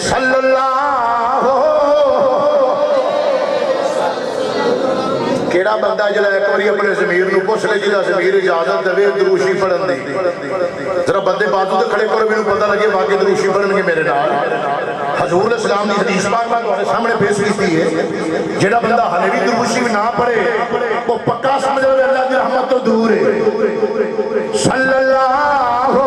صلی اللہ کیڑا بندہ جڑا ایک باری اپنے ضمیر نو پوچھ لے جہاں ضمیر اجازت دے دروشی پڑھن دی ذرا بندے بازو تے کھڑے کرو مینوں پتہ لگے باقی دروشی پڑھن گے میرے نال حضور اسلام دی حدیث پاک میں تہاڈے سامنے پیش کیتی ہے جڑا بندہ ہلے بھی دروشی نہ پڑھے وہ پکا سمجھ لے اللہ دی رحمت تو دور ہے صلی اللہ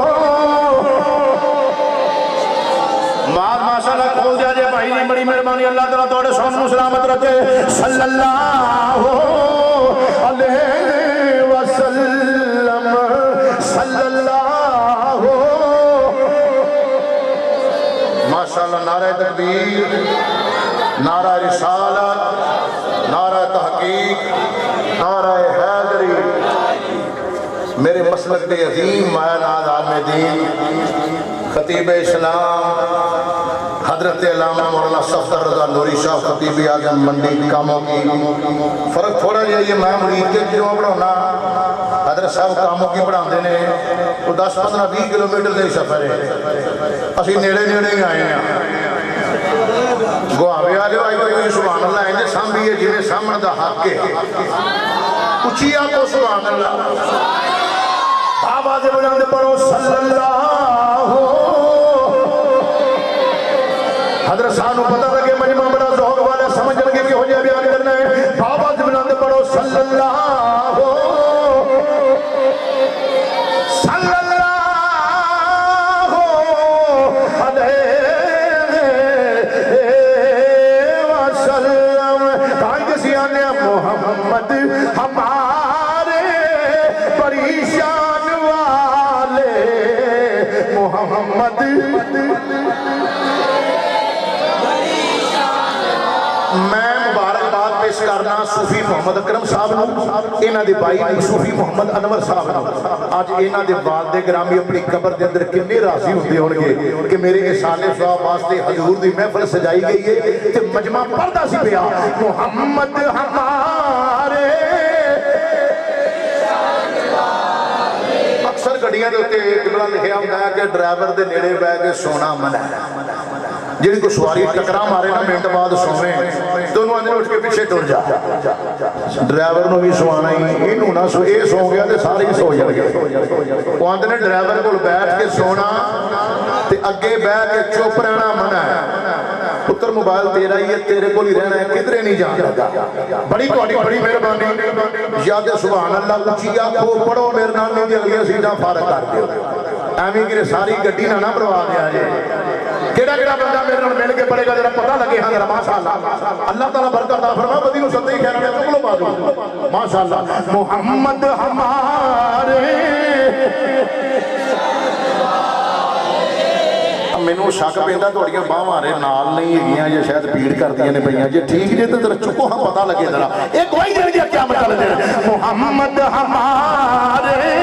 ماشاءاللہ کھول دیا جائے بھائی بڑی مہربانی اللہ تعالیٰ توڑے سون کو سلامت رکھے صلی اللہ علیہ وسلم صلی اللہ ماشاءاللہ نعرہ تکبیر نعرہ رسالت نعرہ تحقیق نعرہ حیدری میرے مسلک کے عظیم مائن عالم دین خطیب اسلام حضرت علامہ مولانا صفدر رضا نوری شاہ خطیب اعظم منڈی کاموں کی فرق تھوڑا جہا یہ میں مرید کے کیوں پڑھانا حضرت صاحب کاموں کی پڑھاندے نے وہ 10-15-20 کلومیٹر دے سفر ہے اسی نیڑے نیڑے ہی آئے ہیں گواوے آ جائے کوئی سبحان اللہ ہے سامبھی ہے جنہیں سامن دا حق ہے اچھیا تو سبحان اللہ بابا دے بجاندے پڑھو صلی اللہ حضرت صاحب پتہ لگے مجمع بڑا ذوق والا سمجھ لگے کہ ہو جائے بیان کرنا ہے بابا دے بجاندے پڑھو صلی اللہ صلی اللہ علیہ وسلم کہیں کسی آنے محمد ہمارے پریشان والے محمد میں مبارکباد پیش کرنا صوفی محمد اکرم صاحب نو انہاں دے بھائی صوفی محمد انور صاحب نو اج انہاں دے والد گرامی اپنی قبر دے اندر کتنے راضی ہوندے ہون گے کہ میرے احسان صاحب واسطے حضور دی محفل سجائی گئی ہے تے مجمع پڑھدا سی پیا محمد ہمارے اکثر گڈیاں دے اوتے قبلہ لکھیا ہوندا ہے کہ ڈرائیور دے نیڑے بیٹھ کے سونا منع ہے جن کو سواری ٹکرا مارے نا منٹ بعد سویں دونوں اندر اٹھ کے پیچھے ٹر جا ڈرائیور نو بھی سوانا ہی انہوں نہ سو اے سو گیا تے سارے ہی سو جان گے وہ آندے نے ڈرائیور کو بیٹھ کے سونا تے اگے بیٹھ کے چپ رہنا منع ہے پتر موبائل تیرا ہی ہے تیرے کو ہی رہنا ہے کدھرے نہیں جان لگا بڑی بڑی مہربانی یاد سبحان اللہ اچھیا کو پڑھو میرے نال نہیں دی اگلی سیٹاں فارغ کر دیو ایویں کہ ساری گڈی نہ بڑھوا دیا جائے کیڑا بندہ میرے نال مل کے پڑھے گا ذرا پتہ لگے ہاں ذرا ماشاءاللہ اللہ تعالیٰ برکت عطا فرما بدی نو ستے ہی کہہ رہے ہیں چکلو بازو ماشاءاللہ محمد ہمارے مینوں شک پیندا تہاڈیاں باہواں رے نال نہیں ہگیاں جے شاید پیڑ کردیاں نے پیاں جے ٹھیک جے تے ذرا چکو ہاں پتہ لگے ذرا اے کوئی دین دی قیامت والے دن محمد ہمارے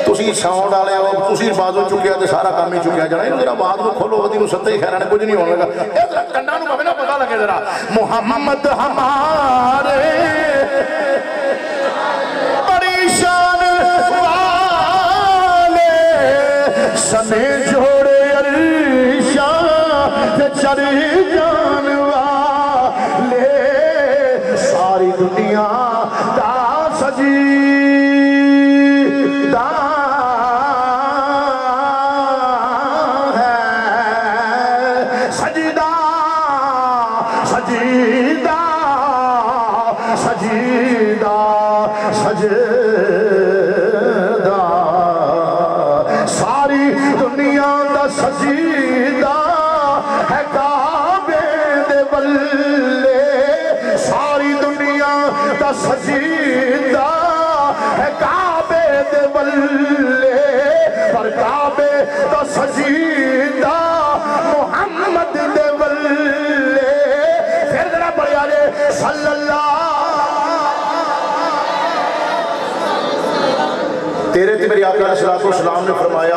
تسی ساؤنڈ والے ہو تسی بازو چکیا تے سارا کام ہی چکیا جانا ہے ذرا بعد میں کھولو ودی نو ستے ہی خیرانے کچھ نہیں ہونے لگا اے ذرا کنڈا نو پوے نا پتہ لگے ذرا محمد ہمارے پریشان والے سنے جوڑے عرشاں تے چڑھ جان والے ساری دنیا دا سجی ساری دنیا دا سجیدہ ہے کعبے دے بلے ساری دنیا دا سجیدہ ہے کعبے دے بلے پر کعبے دا سجیدہ محمد دے بلے پھر ذرا پڑھ آجے صلی اللہ تیرے تے میری آقا علیہ السلام نے فرمایا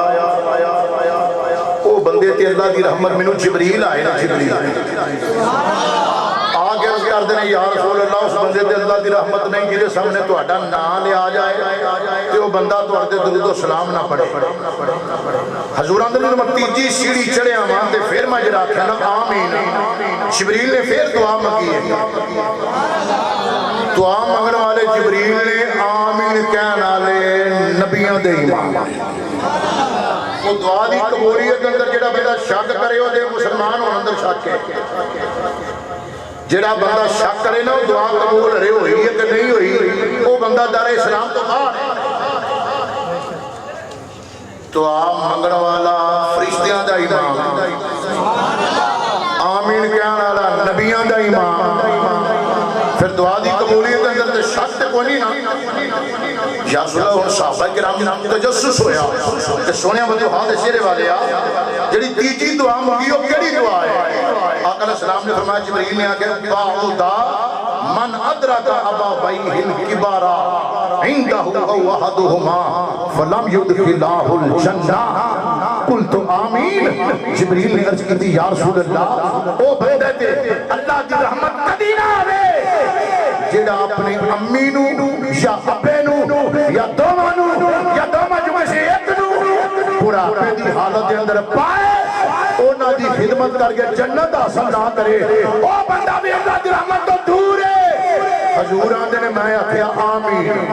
او بندے تے اللہ دی رحمت مینوں جبریل آئے نا جبریل آ گیا کرتے ہیں یا رسول اللہ اس بندے تے اللہ دی رحمت نہیں جہدے سامنے تہاڈا نام لیا جائے تے وہ بندہ تہاڈے درود و سلام نہ پڑھے حضوراں دے میں تیجی سیڑھی چڑھیا واں تے پھر میں جڑا آکھیا نا آمین جبریل نے پھر دعا منگی ہے دعا منگن والے جبریل نے آمین کہن والے نبیوں دے امام وہ دعا دی قبولیت اندر جڑا بندہ شک کرے وہ دے مسلمان ہون اندر شک ہے جڑا بندہ شک کرے نا وہ دعا قبول رہے ہوئی ہے کہ نہیں ہوئی وہ بندہ دار اسلام تو باہر ہے دعا منگن والا فرشتیاں دا امام آمین کہن والا نبیوں دا امام پھر دعا دی قبولیت اندر تے شک تے کوئی نہیں نا یا رسول اللہ ہن صحابہ کرام تجسس ہویا تے سونیا وضوحات شیرے والے آ جڑی تیجی دعا منگی او کیڑی دعا ہے آقا علیہ السلام نے فرمایا جبریل نے آکھیا باعودا من ادرک ابویہ الکبارا عندہ او احدہما فلم یدخلہ الجنہ قلت آمین جبریل نے عرض کی تھی یا رسول اللہ او بندے تے اللہ کی رحمت کدی نہ آوے جڑا اپنے امی نو یا ابے نو یا دوواں نو یا دوواں جو سے ایک نو بڑھاپے دی حالت دے اندر پائے اونا دی خدمت کر کے جنت حاصل نہ کرے او بندہ بھی اللہ دی رحمت تو دور ہے حضور آندے نے میں آکھیا آمین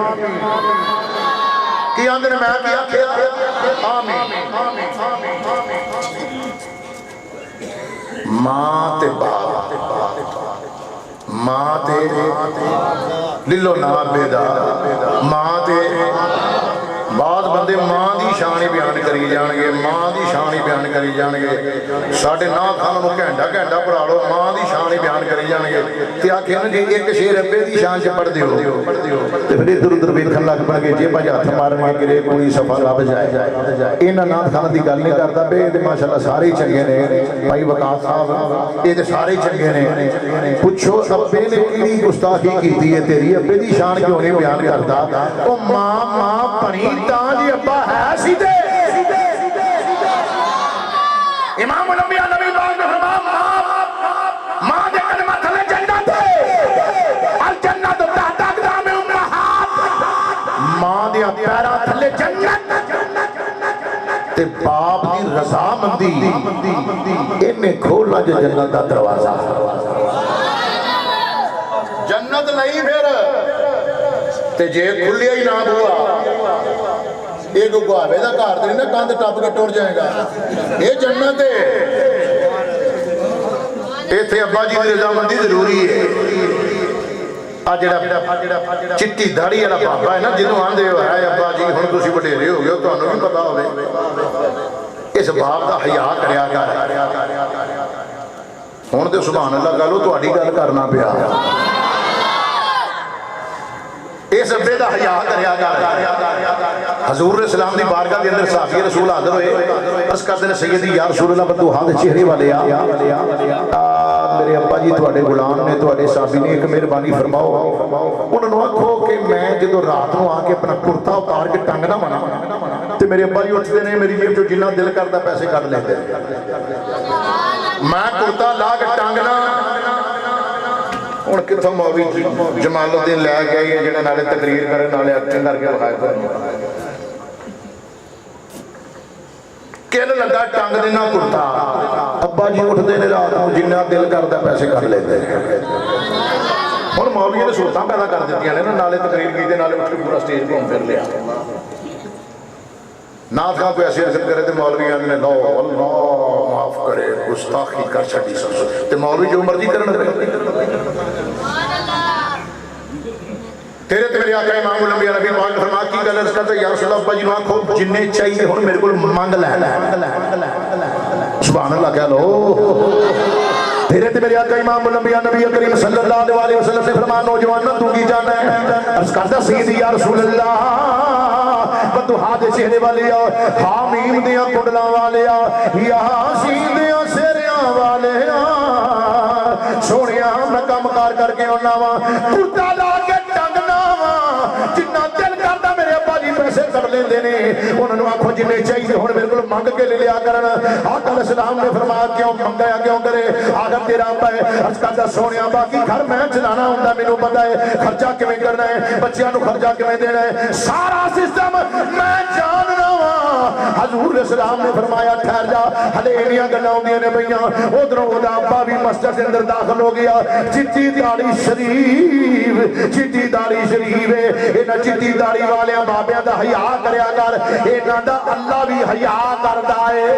کی آندے نے میں آکھیا آمین ماں تے باپ ماں تے للو نابے دا ماں تے بعض بندے ماں دی شان بیان کری جان گے ماں دی شان بیان کری جان گے ساڑھے نا کھانوں گھنٹا گھنٹا پڑھا لو ماں دی شان بیان کری جان گے تے آکھے نا جی ایک شیر ابے دی شان سے پڑھ دیو تے پھر ادھر ادھر بیٹھن لگ پڑ گئے جے بھائی ہاتھ مارنے گرے کوئی صفحہ لب جائے انہاں نات خانہ دی گل نہیں کرتا بے تے ماشاءاللہ سارے ہی چنگے نے بھائی وقاص صاحب یہ تے سارے ہی چنگے نے پوچھو ابے نے کیڑی گستاخی کیتی ہے تیری ابے دی شان کیوں نہیں بیان کرتا او ماں ماں پڑھی تاں جی ابا ہے سیدھے امام الانبیاء نبی پاک نے فرمایا ماں دے کلمہ تھلے جنت ہے الجنت تحت اقدام امہات ماں دے پیراں تھلے جنت تے باپ دی رضامندی انہیں کھولا جو جنت دا دروازہ جنت نہیں پھر تے جے کھلیا ہی نہ ہوا ایک گوابے دا کار دے نا کاندھ ٹپ کے ٹوڑ جائے گا یہ جنت ہے ایتھے ابا جی دی رضامندی ضروری ہے چٹی داڑھی والا بابا ہے نا جنوں آندے ہو ہے ابا جی ہن تسی وڈیرے ہو گئے تانوں بھی پتہ ہوے اس باپ دا حیا کریا کر ہن تے سبحان اللہ گالو تہاڈی گل کرنا پیا اس ابے دا حیا کریا کر حضور اسلام دی بارگاہ دے اندر صحابی رسول حاضر ہوئے عرض کردے نے سیدی یا رسول اللہ بدو حال چہرے والے میرے ابا جی تواڈے غلام نے تواڈے صحابی نے ایک مہربانی فرماؤ انہاں نوں آکھو کہ میں جدوں رات نوں آ کے اپنا کرتا اتار کے ٹنگ نہ بنا تے میرے ابا جی اٹھدے نے میری جیب چوں جنہ دل کردا پیسے کڈ لیندے میں کرتا لا کے ٹنگ نہ ہن کتھوں مولوی جمال الدین لے گئے جڑے نالے تقریر کرے نالے ایکٹنگ کر کے بخائے کہنے لگا ٹنگ دینا کرتا ابا جی اٹھتے نے رات کو جنہ دل کرتا پیسے کر لیتے ہن مولوی نے صورتاں پیدا کر دیتی ہیں نا نالے تقریر کی نالے اٹھ کے پورا سٹیج گھوم پھر لیا نات خان کوئی ایسی عزت کرے تے مولوی نے لو اللہ معاف کرے گستاخی کر چھٹی سب تے مولوی جو مرضی کرنا رہے تیرے تے میرے آقا امام الانبیاء نبی پاک نے فرمایا کی گل عرض کرتا یا رسول اللہ ابا جی آنکھو جننے چاہیے ہن میرے کول مانگ لے سبحان اللہ کہہ لو تیرے تے میرے آقا امام الانبیاء نبی کریم صلی اللہ علیہ وسلم سے فرمایا نوجوانوں تو کی جانا ہے عرض کرتا سیدی یا رسول اللہ بدوحا دے چہرے والے حامیم دیاں کڈلاں والے یاسین دیاں سیریاں والے سونیا میں کام کار کر کے آنا وا کرتا لا کے ٹنگنا وا جنہ دل کرتا میرے ابا جی پیسے کر लेंदे ने उन्होंने आखो जिन्ने चाहिए हुण मेरे को मंग के ले लिया करन आका अलैहिस्सलाम ने फरमाया क्यों मंगया क्यों करे आगर तेरा अब्बा है अर्ज करदा सोहणिया बाकी घर मैं चलाना हुंदा मैनू पता है खर्चा किवें करना है बच्चियां नू खर्चा किवें देना है सारा सिस्टम मैं जानना वा हजूर अलैहिस्सलाम ने फरमाया ठहर जा हले इन्नियां गल्लां होंदियां ने पईयां उधरों ओदा अब्बा भी मस्जिद के अंदर दाखिल हो गया चिट्टी दाढ़ी शरीफ है इन्हां चिट्टी दाढ़ी वालियां बाबियां दा हया करया कर इन्हां दा अल्लाह भी हया करदा है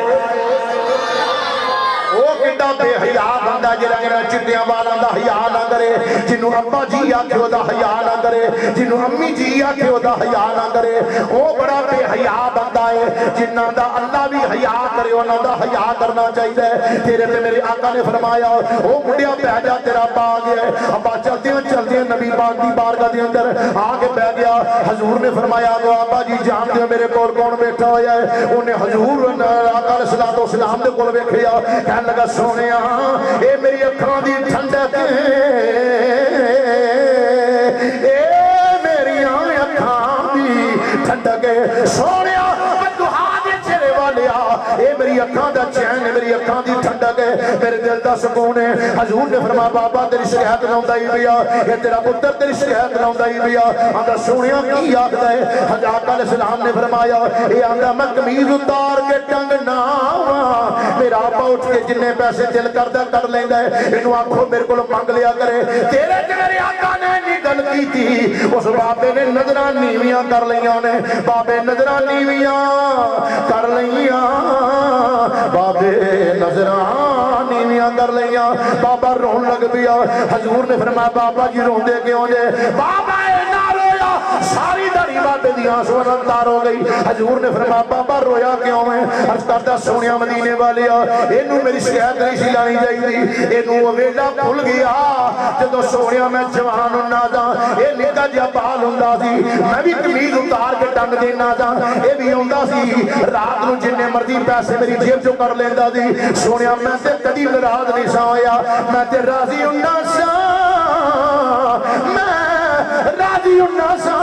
वो कितना बेहया बंदा जिहड़ा इन्हां चिट्टियां वालां दा हया ना करे जिन्नू अब्बा जी आखे ओदा हया ना करे जिन्नू अम्मी जी आखे ओदा हया ना करे वो बड़ा बेहया बंदा है जिन्हां दा अल्लाह भी हया करे उन्हां दा हया करना चाहिए तेरे ते मेरे आका ने फरमाया ओ मुंडिया पै जा तेरा अब्बा आ गया अब्बा चलदे नबी पाक दी बारगाह दे अंदर आके बैठ गया हजूर ने फरमाया अब्बा जी जान दे मेरे कोल कौन बैठा होया है उन्हें हजूर आका अलैहिस्सलातु वस्सलाम दे कोल वेखिया कहन लगा सोहणिया ए मेरी अखां दी ठंडक ए मेरियां अखां दी ठंडक सोहणिया दुहा दे चेहरे वालिया ए मेरी अखां दा चैन है मेरी अखां दी ठंडक है मेरे दिल दा सुकून है हजूर ने फरमाया बाबा तेरी शिकायत लाउंदा ही पिया ये तेरा पुत्र तेरी शिकायत लाउंदा ही पिया आंदा सोहणिया की आखदा है हजरत अलैहिस्सलाम ने फरमाया ए आंदा मैं कमीज उतार के टंगना मेरा आपा उठ के जिन्ने पैसे दिल करदा कर लेंदा है इनू आखो मेरे को मंग लिया करे तेरे ते मेरे आका ने नी गल की थी उस बाबे ने नजरां नीवियां कर लियां ने बाबे नजरां नीवियां कर लियां बाबे नजरां नीवियां कर लियां बाबा रोन लग पिया हजूर ने फरमाया बाबा जी रोंदे क्यों जे बाबा ना रोया सारी दाढ़ी बाबे दी आंसू नाल तार हो गई हजूर ने फरमाया बाबा रोया क्यों है अर्ज करदा सोहणिया मदीने वालिया इनू मेरी शिकायत नहीं सी लानी चाहिए इनू वेला भुल गया जदों सोहणिया मैं जवान हुंदा सा ये निक्का जिहा बाल हुंदा सी मैं भी कमीज उतार के टंग देना सा ये भी आउंदा सी रात नूं जिन्ने मर्जी पैसे मेरी जेब चों कढ लैंदा सी सोहणिया मैं ते कदी नाराज नहीं सा होया मैं ते राजी हुंदा सा राजी हुंदा सा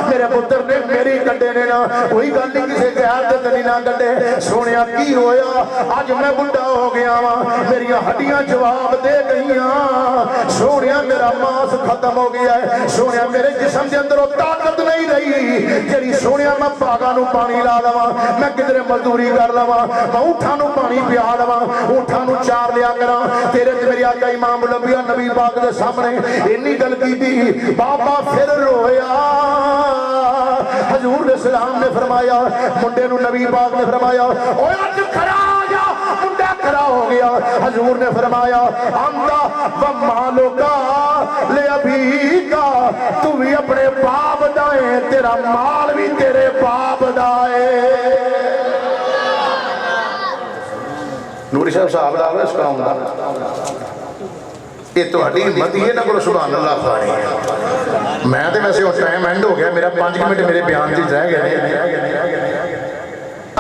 मेरे पुत्र ने मेरी कड्डे ने ना कोई गल नहीं किसी गैर दे तनी ना कड्डे सोहणिया की होया अज मैं बुढ़ा हो गया वा मेरिया हड्डियां जवाब दे गईयां सोहणिया मेरा मांस खत्म हो गया है सोहणिया मेरे जिस्म के अंदर ताकत नहीं रही जेड़ी सोहणिया मैं बागां नूं पानी ला लवां मैं किधरे मजदूरी कर लवां मैं ऊठां नूं पानी पिया लवां ऊठां नूं चार लिया करां तेरे ते मेरी आका इमाम लंबिया नबी पाक दे सामने इन्नी गल कीती बाबा फिर रोया हजूर अलैहिस्सलाम ने फरमाया मुंडे नूं नबी पाक ने फरमाया ओए अज खड़ा हो जा मुंडा खड़ा हो गया हजूर ने फरमाया अंदा व मालूका ले अभी का तू भी अपने बाप दा है तेरा माल भी तेरे बाप दा है नूरी साहब साहब दा आवे इसका ये तो हिम्मत ही है ना को सुभान अल्लाह खानी मैं तो वैसे उस टाइम एंड हो गया मेरा 5 मिनट मेरे बयान से रह गए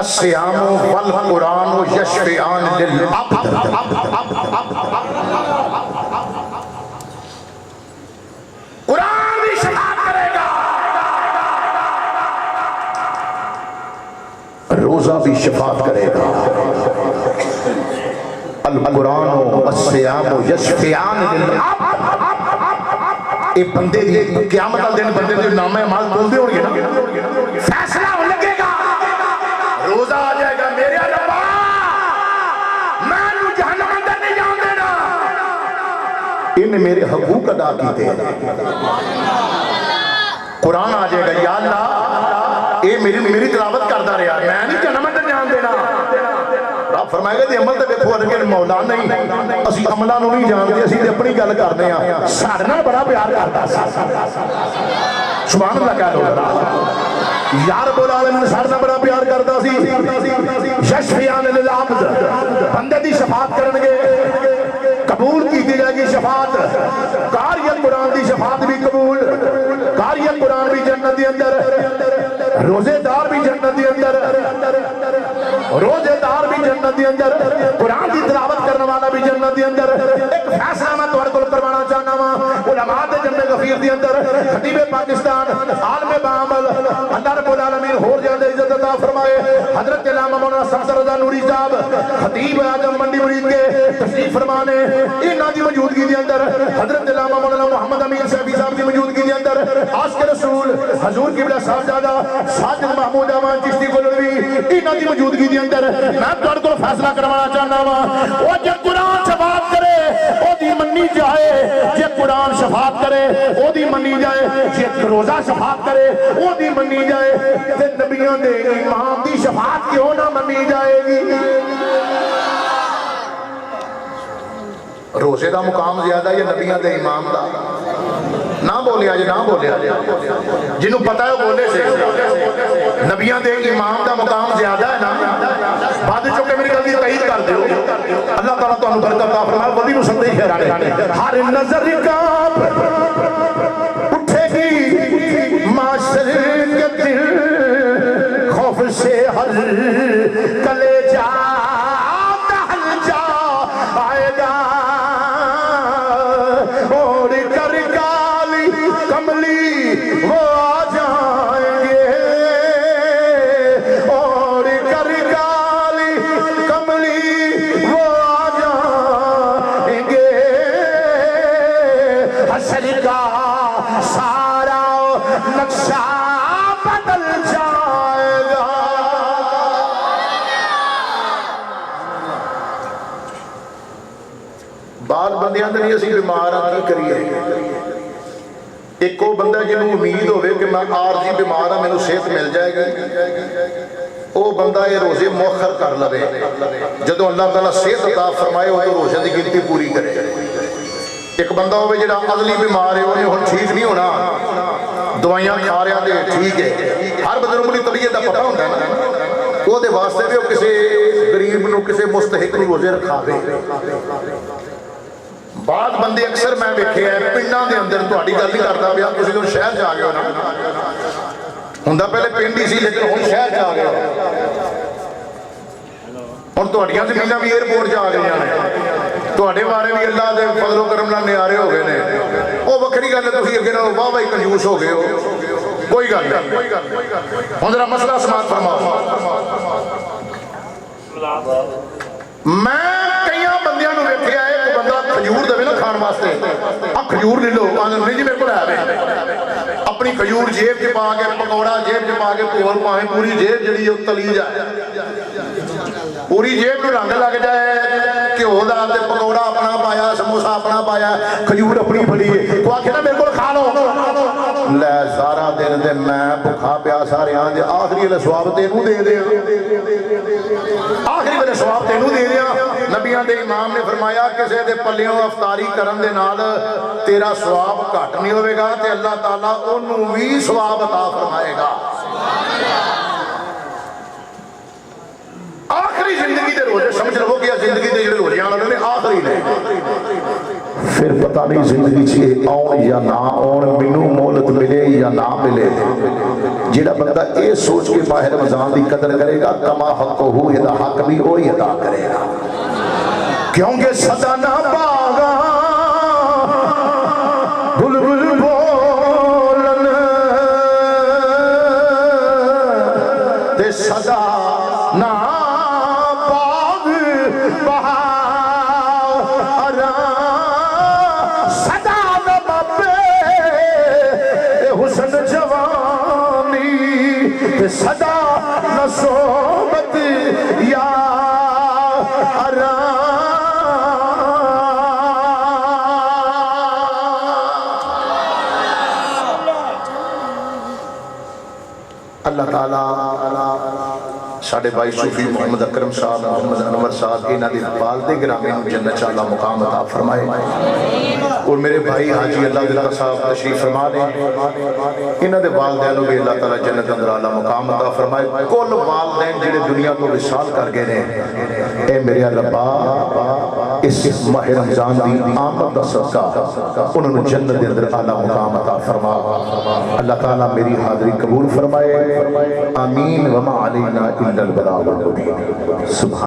अस्सियामु वल कुरानु यशफियान लिल कुरान भी शफाअत करेगा रोजा भी शफाअत करेगा अल कुरान अस्सियामु यशफियान लिल ये बंदे दी क़यामत वाले दिन बंदे दे नामे माल बोलदे होणगे ना फैसला हो लगेगा रोजा आ जाएगा मेरे रब्बा मैं नु जहन्नम अंदर नहीं जान देना इन मेरे हकूक अदा कीते कुरान आ जाएगा या अल्लाह ये मेरी तिलावत करता रहा मैं नहीं जहन्नम अंदर जान देना रब फरमाएगा जी अमल तो देखो अगे मौला नहीं असी अमलों नहीं जानते असी अपनी गल करते हैं साडे नाल बड़ा प्यार करता सुभान अल्लाह कह लो यार बोला साडे नाल बड़ा प्यार करता सी यशफियान लिल अब्द बंदे दी शफाअत करनगे कबूल की जाएगी शफाअत कारियत कुरान दी शफाअत भी कबूल कारियत कुरान भी जन्नत दे अंदर रोजेदार भी जन्नत दे अंदर रोजेदार भी जन्नत दे अंदर कुरान की तिलावत करने वाला भी जन्नत दे अंदर एक फैसला मैं तुहाडे कोल करवाना चाहना वा उलमा दे जम्मे गफीर दी अंदर खतीब पाकिस्तान आलम बामल अल्लाह रब्बुल आलमीन होर ज्यादा इज्जत अता फरमाए हजरत अल्लामा मौलाना शमसुर रज़ा नूरी साहब खतीब आजम मंडी मुरीद के तशरीफ फरमाने इन्हां दी मौजूदगी दे अंदर हजरत अल्लामा मौलाना मोहम्मद अमीन साहबी साहब दी मौजूदगी दे अंदर आशिक रसूल हजूर किबला साहबजादा साजिद महमूद अमान चिश्ती गोलवी इन्हां दी मौजूदगी दे अंदर मैं तुहाडे कोल फैसला करवाना चाहना वा ओ जे कुरान शफात करे ओदी मन्नी जाए जे कुरान शफात करे ओदी मन्नी जाए जे रोजा शफात करे ओदी मन्नी जाए ते नबियों दे इमाम दी शफात क्यों ना मन्नी जाएगी रोजे दा मुकाम ज्यादा या नबियों दे इमाम दा ना बोलिया जी ना बोलिया जिन्हों पता है बोले से नबियों दे इमाम दा मुकाम ज्यादा है ना बाद चुके मेरी गल दी तईद कर दो अल्लाह ताला तुहानू बरकत अता फरमाए वदी नु संदेश खैराने हर नजर कांप उठेगी माशर के दिल खौफ से हर कलेजा दहल जा आएगा और कर काली कमली वो आ जाएंगे और कर काली कमली वो आ जाएंगे हशर का सारा नक्शा बदल जाएगा बाल बंदियां दे नहीं असीं बीमार हां की करिए एक वो बंदा जिन्होंने उम्मीद होवे कि मैं आरजी बीमार हाँ मैनू सेहत मिल जाएगी वो बंदा ये रोजे मौखर कर लवे जदों अल्लाह ताला सेहत अता फरमाए वो रोजे की गिनती पूरी करे एक बंदा होवे जिहड़ा अगली बीमार है उन्हें हुण ठीक नहीं होना दवाइयां खा रहा ते ठीक है हर बजुर्ग की तबीयत का पता होंदा है ना ਉਹਦੇ ਵਾਸਤੇ ਵੀ ਉਹ ਕਿਸੇ ਗਰੀਬ ਨੂੰ ਕਿਸੇ ਮੁਸਤਹਿਕ ਨੂੰ ਰੋਜ਼ੇ ਰਖਾਵੇ ਬਾਦ ਬੰਦੇ ਅਕਸਰ ਮੈਂ ਵੇਖਿਆ ਪਿੰਡਾਂ ਦੇ ਅੰਦਰ ਤੁਹਾਡੀ ਗੱਲ ਨਹੀਂ ਕਰਦਾ ਪਿਆ ਤੁਸੀਂ ਜਦੋਂ ਸ਼ਹਿਰ 'ਚ ਆ ਗਏ ਹੋ ਨਾ ਹੁੰਦਾ ਪਹਿਲੇ ਪਿੰਡ ਹੀ ਸੀ ਲੇਕਿਨ ਹੁਣ ਸ਼ਹਿਰ 'ਚ ਆ ਗਏ ਹੋ ਹੁਣ ਤੁਹਾਡੀਆਂ ਜ਼ਮੀਨਾਂ ਵੀ 에어ਪੋਰਟ 'ਚ ਆ ਗਈਆਂ ਨੇ ਤੁਹਾਡੇ ਬਾਰੇ ਵੀ ਅੱਲਾਹ ਦੇ ਫਜ਼ਲ ਕਰਮ ਨਾਲ ਨਿਆਰੇ ਹੋ ਗਏ ਨੇ ਉਹ ਵੱਖਰੀ ਗੱਲ ਹੈ ਤੁਸੀਂ ਅੱਗੇ ਨਾਲੋਂ ਵਾਹ ਵਾਹ ਕੰਜੂਸ ਹੋ ਗਏ ਹੋ कोई गल नहीं हुण जरा मसला समाप्त फरमाओ मैं कई बंदियां नूं वेखिया एक बंदा खजूर देवे ना खाण वास्ते आ खजूर ले लो नहीं जी मेरे को है अपनी खजूर जेब च पा के पकौड़ा जेब च पा के पोल पावे पूरी जेब जिहड़ी ओ तली जाए पूरी जेब नूं रंग लग जाए घ्यो दा ते पकौड़ा अपना पाया समोसा अपना पाया खजूर अपनी फड़ी तो आखे ना मेरे को खा लो लै सारा दिन ते मैं भुखा प्यासा रहा जे आखिरी वेले सवाब तेनू दे दियां आखिरी वेले सवाब तेनू दे दियां नबियां दे इमाम ने फरमाया किसी दे पल्लियों अफतारी करन दे नाल तेरा सवाब घट नहीं होवेगा ते अल्लाह ताला ओनू भी सवाब अता फरमाएगा आखिरी जिंदगी दे रोजे समझ लो कि जिंदगी दे जेड़े रोजे आने ने आखिरी ने फिर पता नहीं जिंदगी च आउण या ना आउण मैनू मोहलत मिले या ना मिले जेड़ा बंदा ये सोच के माह रमजान की कदर करेगा कमा हक हो एदा हक भी वही अदा करेगा क्योंकि सदा ना पागा बुलबुल बोलन ते सदा ना सदा न सोबत या अल्लाह ताला साढ़े भाई सूफी मोहम्मद अकरम साहब मोहम्मद अनवर साहब इन्हां दे वालिद गिरामी नूं जन्नत च आला मुकाम अता फरमाए और मेरे भाई हाजी अल्लाह दिला साहब तशरीफ फरमा ने इन्हां दे वालिदैन नूं भी अल्लाह ताला जन्नत अंदर आला मुकाम अता फरमाए कुल वालिदैन जिहड़े दुनिया तो विसाल कर गए ने ए मेरे रब्बा इस माह रमजान दी आमद दा सदका उन्हां नूं जन्नत दे अंदर आला मुकाम अता फरमा अल्लाह ताला मेरी हाज़री कबूल फरमाए आमीन व मा अलैना इल्लल बलागुल मुबीन सुभान